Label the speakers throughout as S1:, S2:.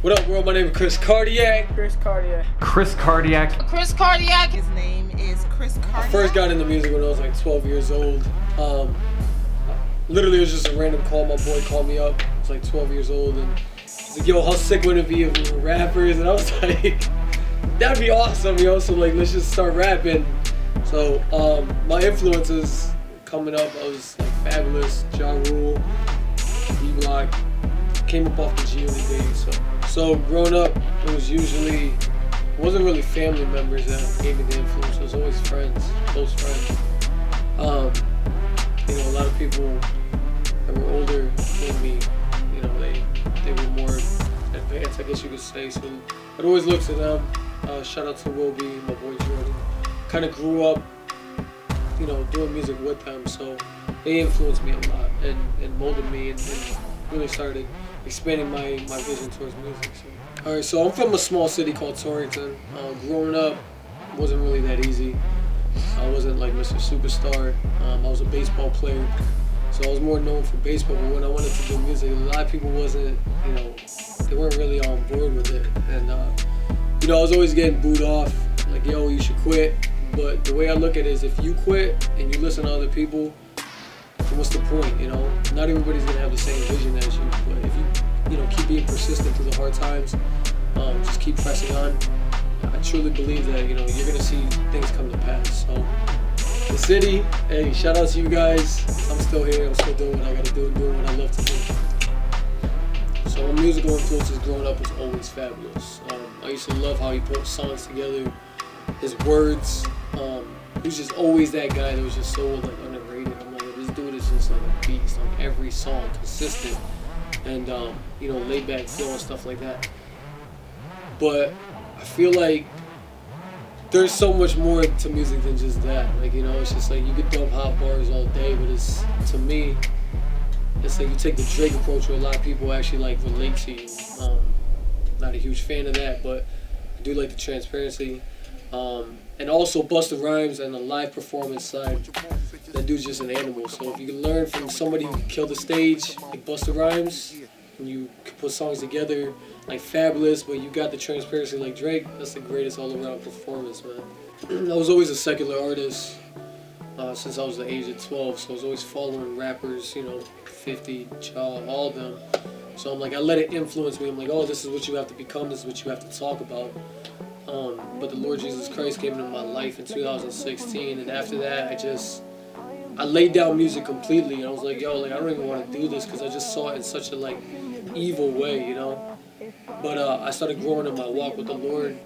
S1: What up, world? My name is Chris Kardiac.
S2: Chris Kardiac.
S3: Chris Kardiac.
S4: Chris Kardiac. His name is Chris Kardiac.
S1: I first got into music when I was like 12 years old. Literally, it was just a random call. My boy called me up. I was like 12 years old, and he's like, "Yo, how sick would it be if we were rappers?" And I was like, "That'd be awesome, yo." So like, let's just start rapping. So my influences coming up, I was like Fabulous, Ja Rule, D-Block. Came up off the G Unit days. So growing up, it wasn't really family members that gave me the influence. It was always friends, close friends. You know, a lot of people that were older than me, you know, they were more advanced, I guess you could say. So I'd always look to them. Shout out to Will B, my boy Jordan. Kind of grew up, you know, doing music with them. So they influenced me a lot and molded me and really started expanding my vision towards music. So. Alright, so I'm from a small city called Torrington. Growing up wasn't really that easy. I wasn't like Mr. Superstar. I was a baseball player, so I was more known for baseball. But when I wanted to do music, a lot of people wasn't, you know, they weren't really on board with it. And you know, I was always getting booed off, like, "Yo, you should quit." But the way I look at it is, if you quit and you listen to other people, what's the point, you know? Not everybody's gonna have the same vision as you, but if you know, keep being persistent through the hard times, just keep pressing on. I truly believe that, you know, you're gonna see things come to pass. So, the city, hey, shout out to you guys. I'm still here. I'm still doing what I gotta do, doing what I love to do. So, my musical influences growing up was always Fabulous. I used to love how he put songs together, his words. He was just always that guy that was just so like underrated. I'm like, this dude is just like a beast on every song, consistent, and you know, laid back flow and stuff like that. But I feel like there's so much more to music than just that. Like, you know, it's just like you could dump hot bars all day, but it's, to me, it's like you take the Drake approach where a lot of people actually like relate to you. Not a huge fan of that, but I do like the transparency. And also Busta Rhymes and the live performance side. That dude's just an animal. So if you can learn from somebody who can kill the stage, like Busta Rhymes, and you can put songs together like Fabulous, but you got the transparency like Drake, that's the greatest all-around performance, man. I was always a secular artist since I was the age of 12, so I was always following rappers, you know, 50, Ja, all of them. So I'm like, I let it influence me. I'm like, oh, this is what you have to become, this is what you have to talk about. But the Lord Jesus Christ came into my life in 2016, and after that, I laid down music completely, and I was like, yo, like, I don't even want to do this because I just saw it in such a like evil way, you know. But I started growing in my walk with the Lord,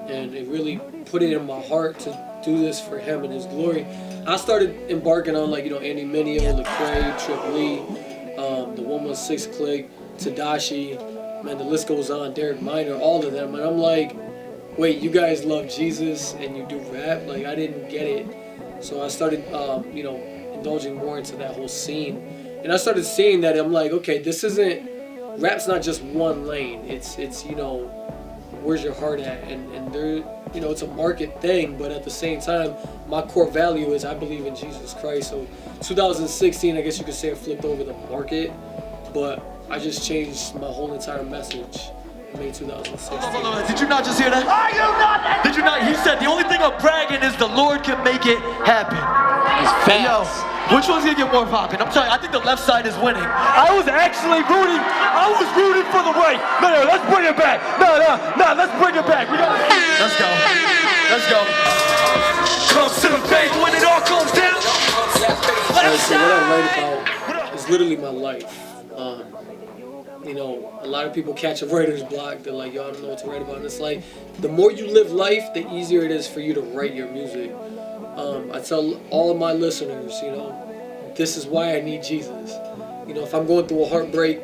S1: and it really put it in my heart to do this for Him and His glory. I started embarking on, like, you know, Andy Mineo, Lecrae, Trip Lee, the 116 Click, Tadashi, man, the list goes on, Derek Minor, all of them, and I'm like, wait, you guys love Jesus and you do rap? Like, I didn't get it. So I started, you know, indulging more into that whole scene. And I started seeing that I'm like, okay, rap's not just one lane. It's you know, where's your heart at? And there, you know, it's a market thing, but at the same time, my core value is I believe in Jesus Christ. So 2016, I guess you could say I flipped over the market, but I just changed my whole entire message. May 2016.
S3: Hold on. Did you not just hear that? Are you not? Did you not? He said the only thing I'm bragging is the Lord can make it happen.
S1: It's fast.
S3: Yo, which one's gonna get more popping? I'm telling you, I think the left side is winning. I was rooting for the right. No, let's bring it back. No, let's bring it back. Let's go. Comes to the face when it all comes down.
S1: So what I write about is literally my life. You know, a lot of people catch a writer's block. They're like, yo, I don't know what to write about. And it's like, the more you live life, the easier it is for you to write your music. I tell all of my listeners, you know, this is why I need Jesus. You know, if I'm going through a heartbreak,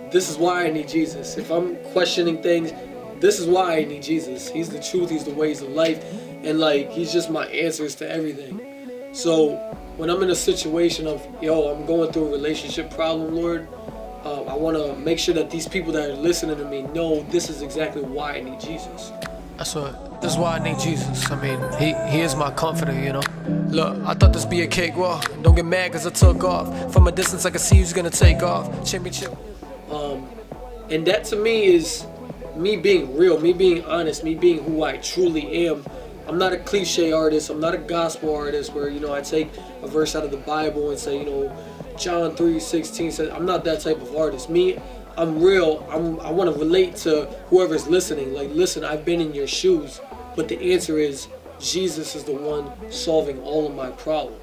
S1: this is why I need Jesus. If I'm questioning things, this is why I need Jesus. He's the truth, He's the way, He's the life. And like, He's just my answers to everything. So when I'm in a situation of, yo, I'm going through a relationship problem, Lord, I want to make sure that these people that are listening to me know this is exactly why I need Jesus. This is why I need Jesus. I mean, he is my comforter, you know. Look, I thought this be a cakewalk. Don't get mad cause I took off. From a distance I can see who's gonna take off. Championship. And that to me is me being real, me being honest, me being who I truly am. I'm not a cliche artist. I'm not a gospel artist where, you know, I take a verse out of the Bible and say, you know, John 3:16 says. I'm not that type of artist. Me, I'm real. I want to relate to whoever's listening. Like, listen, I've been in your shoes, but the answer is Jesus is the one solving all of my problems.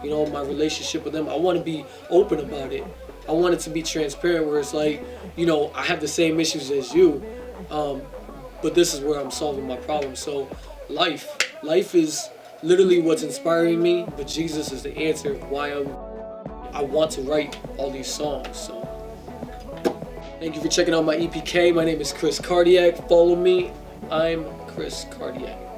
S1: You know, my relationship with him. I want to be open about it. I want it to be transparent where it's like, you know, I have the same issues as you, but this is where I'm solving my problems. So life is literally what's inspiring me, but Jesus is the answer of why I want to write all these songs. So thank you for checking out my EPK. My name is Chris Kardiac. Follow me. I'm Chris Kardiac.